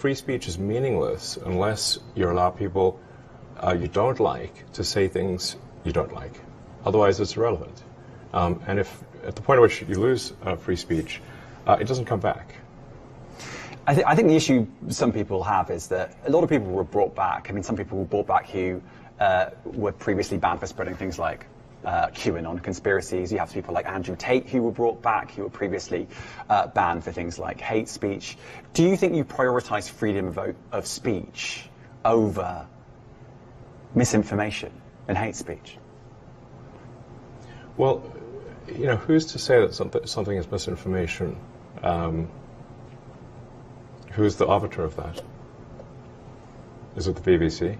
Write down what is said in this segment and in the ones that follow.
free speech is meaningless unless you allow people you don't like to say things you don't like. Otherwise, it's irrelevant. And if at the point at which you lose free speech, it doesn't come back. I think the issue some people have is that a lot of people were brought back. I mean, some people were brought back who were previously banned for spreading things like QAnon conspiracies. You have people like Andrew Tate who were brought back, who were previously banned for things like hate speech. Do you think you prioritize freedom of speech over misinformation and hate speech? Well, you know, who's to say that something is misinformation? Who's the arbiter of that? Is it the BBC?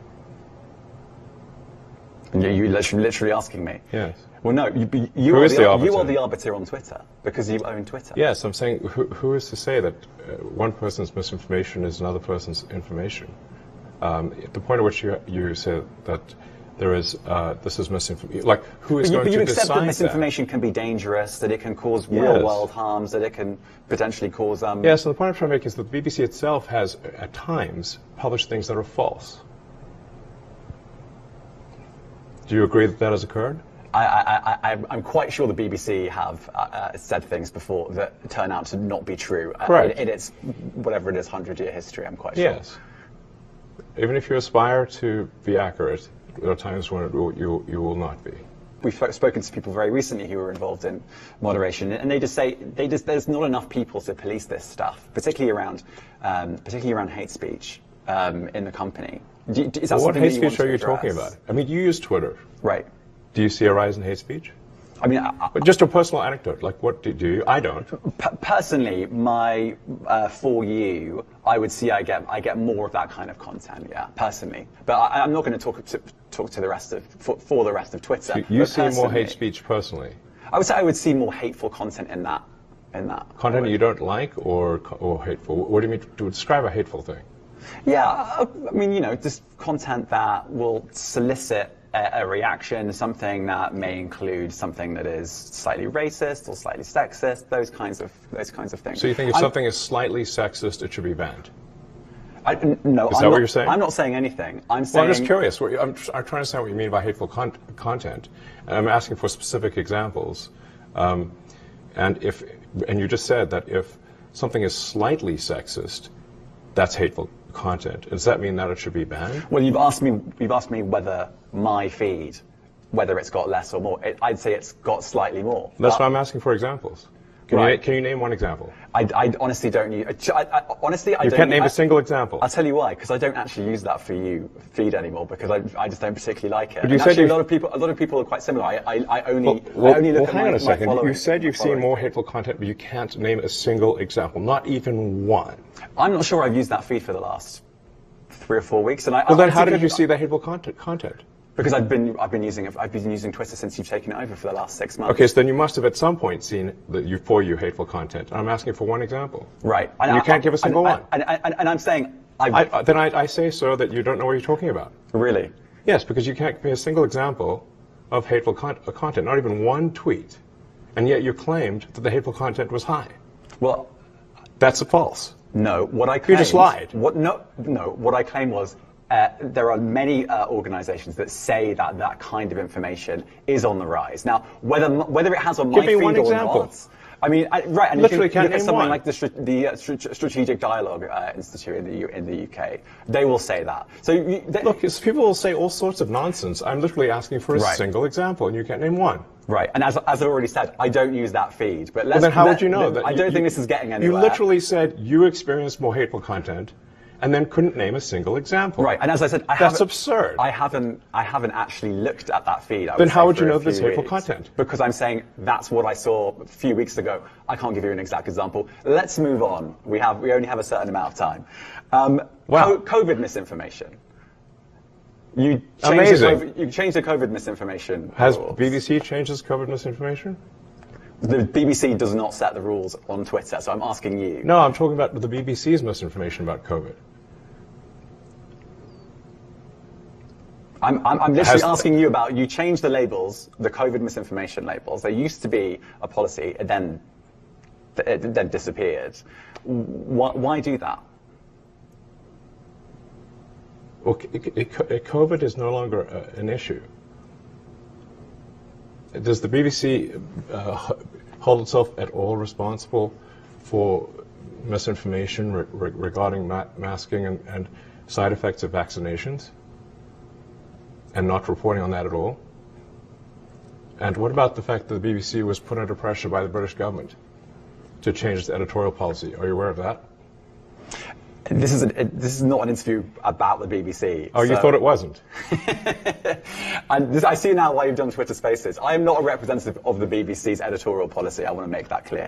You're literally asking me? Yes. Well, no, you are the arbiter on Twitter, because you own Twitter. Yes, I'm saying, who is to say that one person's misinformation is another person's information? At the point at which you say that there is, this is misinformation, like, who is going to decide that? But you accept that misinformation can be dangerous, that it can cause real-world harms, that it can potentially cause... Yeah, so the point I'm trying to make is that the BBC itself has, at times, published things that are false. Do you agree that that has occurred? I'm quite sure the BBC have said things before that turn out to not be true. Correct. In its, whatever it is, 100-year history, I'm quite sure. Yes. Even if you aspire to be accurate, there are times when you will not be. We've spoken to people very recently who were involved in moderation, and they just say there's not enough people to police this stuff, particularly around hate speech in the company. Is that what hate that speech are you talking about? I mean, you use Twitter. Right. Do you see a rise in hate speech? I mean, just a personal anecdote. Like, what do you? I don't. Personally, for you, I would see I get more of that kind of content. Yeah, personally, but I'm not going to talk to the rest of for the rest of Twitter. So you see more hate speech personally? I would say I would see more hateful content in that. Content you don't like, or hateful? What do you mean to describe a hateful thing? Yeah, I mean, you know, just content that will solicit a reaction, something that may include something that is slightly racist or slightly sexist, those kinds of things. So you think if something is slightly sexist, it should be banned? No, is that what you're saying? I'm not saying anything. I'm saying. Well, I'm just curious. I'm trying to understand what you mean by hateful content. And I'm asking for specific examples. And you just said that if something is slightly sexist, that's hateful content. Does that mean that it should be banned? Well, you've asked me whether my feed, whether it's got less or more. I'd say it's got slightly more. That's why I'm asking for examples. Can you name one example? I honestly don't use. Honestly, I you don't. Can't name a single example. I'll tell you why. Because I don't actually use that for you feed anymore. Because I just don't particularly like it. But you said actually, a lot of people are quite similar. I only look at hang on a second. You said you've seen more following. hateful content, but you can't name a single example, not even one. I'm not sure I've used that feed for the last 3 or 4 weeks. And then how did you see that hateful content? Because I've been using Twitter since you've taken it over for the last 6 months. Okay, so then you must have at some point seen for you hateful content. I'm asking for one example. Right. And you can't give a single one. And I'm saying then I say, sir, that you don't know what you're talking about. Really? Yes, because you can't give me a single example of hateful content, not even one tweet, and yet you claimed that the hateful content was high. Well, that's false. No, what I claimed... You just lied. What I claimed was there are many organizations that say that kind of information is on the rise. Now, whether it has on my feed or not... I mean, right, and literally you can look at something one. like the Strategic Dialogue Institute in the UK. They will say that. So look, people will say all sorts of nonsense. I'm literally asking for a single example, and you can't name one. Right, and as I've already said, I don't use that feed. But then how would you know that? I don't think this is getting anywhere. You literally said you experienced more hateful content, and then couldn't name a single example. Right, and as I said, that's absurd. I haven't actually looked at that feed. Then how would you know this hateful content? Because I'm saying that's what I saw a few weeks ago. I can't give you an exact example. Let's move on. We only have a certain amount of time. COVID misinformation. You changed the COVID misinformation. Has rules. BBC changed its COVID misinformation? The BBC does not set the rules on Twitter, so I'm asking you. No, I'm talking about the BBC's misinformation about COVID. I'm literally asking you about, you changed the labels, the COVID misinformation labels. There used to be a policy, it then disappeared. Why do that? Well, COVID is no longer an issue. Does the BBC hold itself at all responsible for misinformation regarding masking and side effects of vaccinations, and not reporting on that at all? And what about the fact that the BBC was put under pressure by the British government to change its editorial policy? Are you aware of that? This is not an interview about the BBC. Oh, you thought it wasn't? I see now why you've done Twitter Spaces. I am not a representative of the BBC's editorial policy. I want to make that clear.